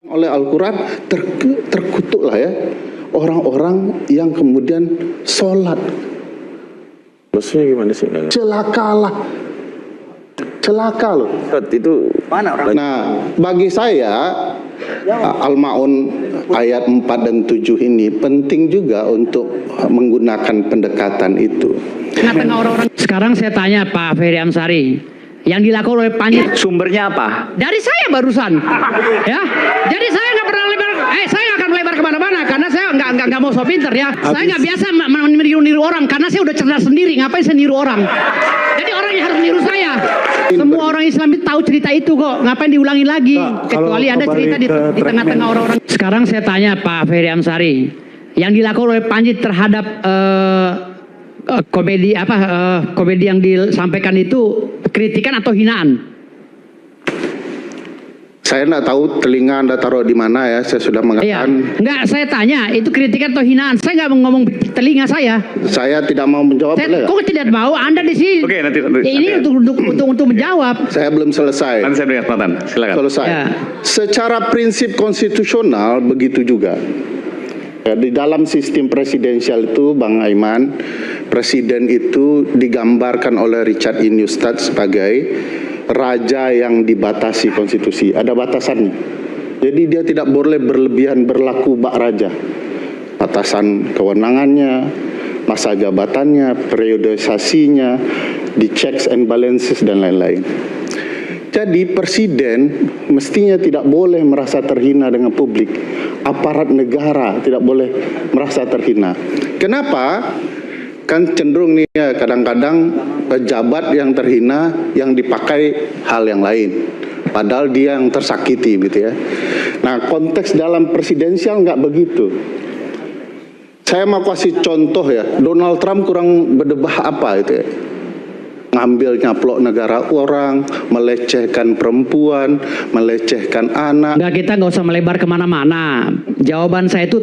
Oleh Al-Quran terkutuklah ya orang-orang yang kemudian sholat. Maksudnya gimana sih? Celaka loh. Itu mana orang? Nah, bagi saya Al-Ma'un ayat 4 dan 7 ini penting juga untuk menggunakan pendekatan itu. Tengah-tengah orang-orang. Sekarang saya tanya Pak Ferry Amsari, yang dilakukan oleh Panji Sumbernya apa? dari saya barusan, ya. Jadi saya nggak pernah lebar, saya nggak akan melebar kemana-mana karena saya nggak mau so pinter ya. Saya nggak biasa meniru orang karena saya udah cerdas sendiri. Ngapain saya niru orang? Jadi orang yang harus niru saya. Semua orang Islam itu tahu cerita itu kok. Ngapain diulangi lagi? Kecuali ada cerita di tengah-tengah orang-orang. Sekarang saya tanya Pak Ferry Amsari, yang dilakukan oleh Panji terhadap komedi komedi yang disampaikan itu kritikan atau hinaan? Saya tidak tahu telinga Anda taruh di mana ya. Saya sudah mengatakan. Enggak, saya tanya itu kritikan atau hinaan. Saya nggak ngomong telinga saya. Saya tidak mau menjawab. Kok tidak mau? Anda di sini. Oke, nanti ini untuk menjawab. Saya belum selesai. Nanti saya berikan kesempatan. Silakan. Selesai. Ya. Secara prinsip konstitusional begitu juga. Ya, di dalam sistem presidensial itu, Bang Aiman, presiden itu digambarkan oleh Richard E. Neustadt sebagai raja yang dibatasi konstitusi. Ada batasannya. Jadi dia tidak boleh berlebihan berlaku bak raja. Batasan kewenangannya, masa jabatannya, periodisasinya, di checks and balances dan lain-lain. Jadi presiden mestinya tidak boleh merasa terhina dengan publik. Aparat negara tidak boleh merasa terhina. Kenapa? Kan cenderung nih ya, kadang-kadang pejabat yang terhina yang dipakai hal yang lain. Padahal dia yang tersakiti gitu ya. Nah, konteks dalam presidensial nggak begitu. Saya mau kasih contoh ya, Donald Trump kurang berdebah apa itu ya. Ngambil nyaplok negara orang, melecehkan perempuan, melecehkan anak. Enggak, kita nggak usah melebar kemana-mana. Jawaban saya itu,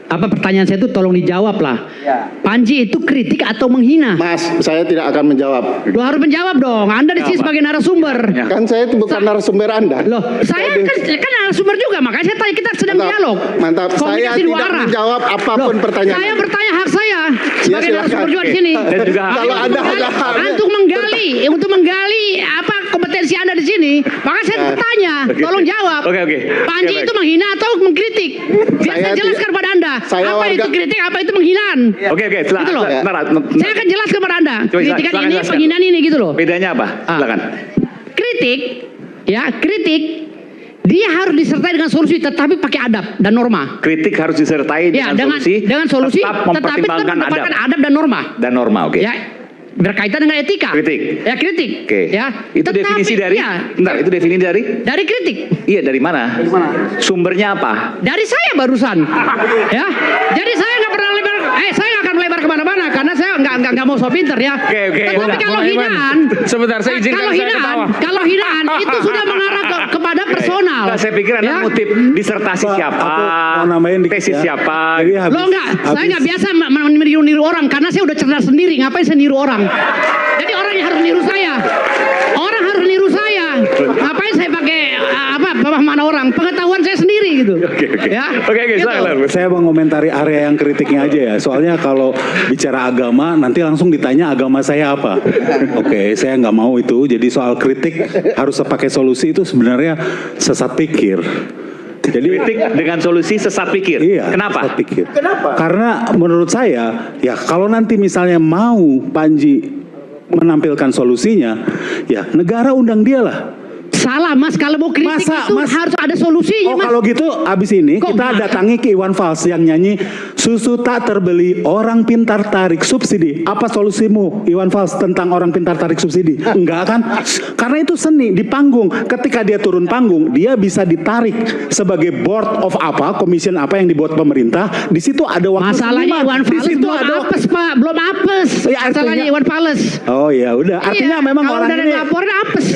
pertanyaan saya itu tolong dijawab lah. Ya. Panji itu kritik atau menghina? Mas, saya tidak akan menjawab. Lo harus menjawab dong. Anda di sini sebagai narasumber. Ya. Kan saya itu bukan narasumber Anda. Loh, saya kan narasumber juga. Makanya saya tanya, kita sedang dialog. Mantap. Saya tidak menjawab apapun pertanyaan. Saya bertanya hak saya sebagai narasumber juga di sini. Dan juga kalau ada untuk menggali apa kompetensi Anda di sini, maka saya bertanya, tolong jawab. Panji itu menghina atau mengkritik? Biar saya jelaskan kepada Anda. Apa itu kritik, apa itu menghinaan? Gitu loh. Saya akan jelas kepada Anda. Kritikan ini, penghinaan ini gitu loh. Bedanya apa? Silakan. Kritik, dia harus disertai dengan solusi, tetapi pakai adab dan norma. Kritik harus disertai dengan solusi, tetapi mempertimbangkan adab dan norma. Dan norma, oke. Ya, berkaitan dengan etika. Kritik. Ya, kritik. Oke. Ya. Itu definisi dari? Bentar, itu definisi dari? Dari kritik. Iya, dari mana? Sumbernya apa? Dari saya barusan. Ya. Jadi saya nggak pernah lebar. Saya nggak akan melebar kemana-mana karena saya nggak mau so pinter ya. Oke. Tapi kalau hinaan, sebentar saya izinkan kalau hinaan itu sudah mengarah kepada personal. Nah, saya pikir Anda ngutip disertasi siapa, tesis siapa. Lo enggak, saya nggak biasa meniru orang karena saya udah cerdas sendiri. Ngapain saya niru orang? Jadi orang yang harus niru saya. Orang harus niru saya. Ngapain saya pakai mana orang? Pengetahuan saya sendiri gitu. Oke. Ya. Oke, silakan. Saya mengomentari area yang kritiknya aja ya. Soalnya kalau bicara agama nanti langsung ditanya agama saya apa. Oke, saya nggak mau itu. Jadi soal kritik harus pakai solusi itu sebenarnya sesat pikir. Jadi kritik dengan solusi sesat pikir. Iya. Kenapa? Sesat pikir. Karena menurut saya ya kalau nanti misalnya mau Panji menampilkan solusinya, ya negara undang dia lah. Salah Mas, kalau mau kritik harus ada solusinya. Oh Mas. Kalau gitu abis ini kita datangi ke Iwan Fals yang nyanyi susu tak terbeli orang pintar tarik subsidi. Apa solusimu Iwan Fals tentang orang pintar tarik subsidi? Enggak kan? Karena itu seni di panggung. Ketika dia turun panggung dia bisa ditarik sebagai board of commission apa yang dibuat pemerintah. Di situ ada waktu. Masalahnya Iwan Fals belum apes Pak, belum apes. Masalahnya Iwan Fals. Oh ya udah. Artinya memang orang ini laporin apes.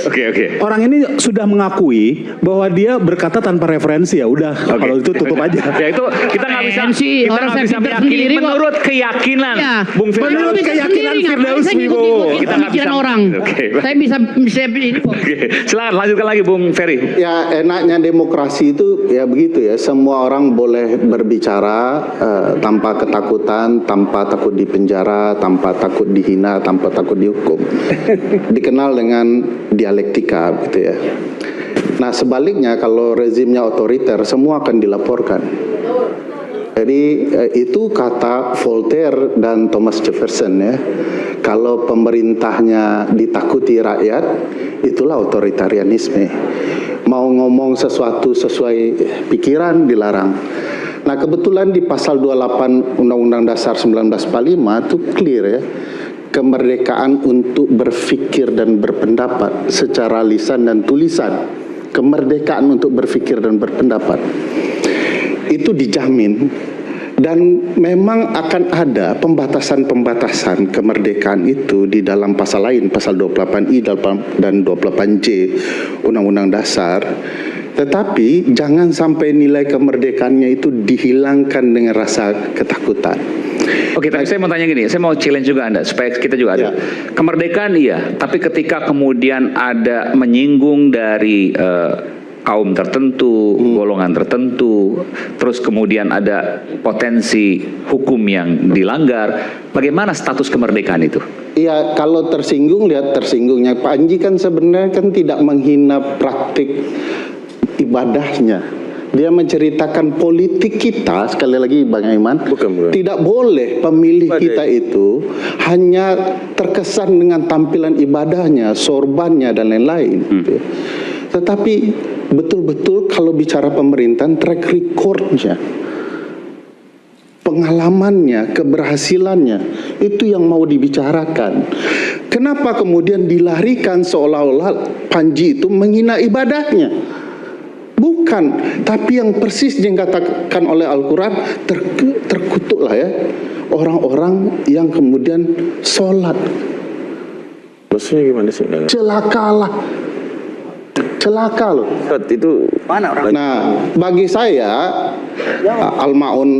Orang ini sudah mengakui bahwa dia berkata tanpa referensi, ya udah. Kalau itu tutup aja. Ya itu kita nggak bisa Referensi, orang saya pintar meyakini sendiri kok. menurut keyakinan Ya, Bung Firdaus. Menurut keyakinan Firdaus saya Wibowo. ngikut-ngikut Kita nggak pemikiran bisa- orang. Oke. Saya bisa ini kok. Oke, silakan lanjutkan lagi Bung Ferry. Ya enaknya demokrasi itu ya begitu ya, semua orang boleh berbicara tanpa ketakutan, tanpa takut dipenjara, tanpa takut dihina, tanpa takut dihukum. Dikenal dengan dialektika gitu ya. Nah sebaliknya kalau rezimnya otoriter semua akan dilaporkan. Jadi itu kata Voltaire dan Thomas Jefferson ya. Kalau pemerintahnya ditakuti rakyat, itulah otoritarianisme. Mau ngomong sesuatu sesuai pikiran dilarang. Nah kebetulan di pasal 28 Undang-Undang Dasar 1945 itu clear ya. Kemerdekaan untuk berpikir dan berpendapat secara lisan dan tulisan. Kemerdekaan untuk berpikir dan berpendapat itu dijamin, dan memang akan ada pembatasan-pembatasan kemerdekaan itu di dalam pasal lain, pasal 28I dan 28J Undang-Undang Dasar. Tetapi jangan sampai nilai kemerdekaannya itu dihilangkan dengan rasa ketakutan. Oke, tapi saya mau tanya gini, saya mau challenge juga Anda supaya kita juga ada. Ya. Kemerdekaan iya, tapi ketika kemudian ada menyinggung dari kaum tertentu, golongan tertentu, terus kemudian ada potensi hukum yang dilanggar, bagaimana status kemerdekaan itu? Iya, kalau tersinggung lihat tersinggungnya. Pak Anji kan sebenarnya kan tidak menghina praktik ibadahnya. Dia menceritakan politik kita, sekali lagi Bang Aiman, Bukan. tidak boleh pemilih Ibadah kita itu hanya terkesan dengan tampilan ibadahnya, sorbannya dan lain-lain. Gitu. Tetapi betul-betul kalau bicara pemerintahan, track recordnya, pengalamannya, keberhasilannya, itu yang mau dibicarakan. Kenapa kemudian dilarikan seolah-olah Panji itu menghina ibadahnya? Bukan, tapi yang persis dikatakan oleh Al-Quran, terkutuklah ya orang-orang yang kemudian sholat. Maksudnya gimana sih? Celakalah, celaka loh. Itu Mana orang? Nah, bagi saya Al-Ma'un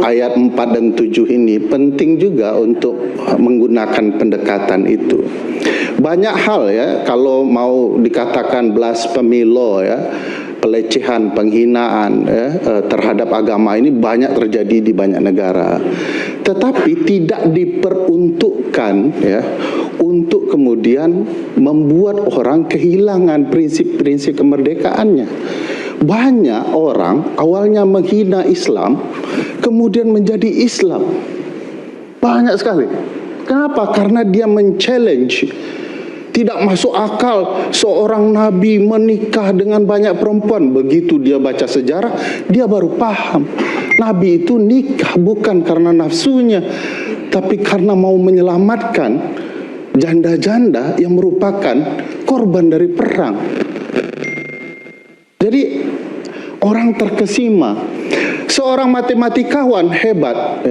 ayat 4 dan 7 ini penting juga untuk menggunakan pendekatan itu. Banyak hal ya, kalau mau dikatakan blasphemy law ya, pelecehan, penghinaan ya, terhadap agama ini banyak terjadi di banyak negara. Tetapi tidak diperuntukkan ya untuk kemudian membuat orang kehilangan prinsip-prinsip kemerdekaannya. Banyak orang awalnya menghina Islam, kemudian menjadi Islam. Banyak sekali. Kenapa? Karena dia men-challenge. Tidak masuk akal seorang nabi menikah dengan banyak perempuan. Begitu dia baca sejarah, dia baru paham. Nabi itu nikah bukan karena nafsunya, tapi karena mau menyelamatkan janda-janda yang merupakan korban dari perang. Jadi orang terkesima. Seorang matematikawan hebat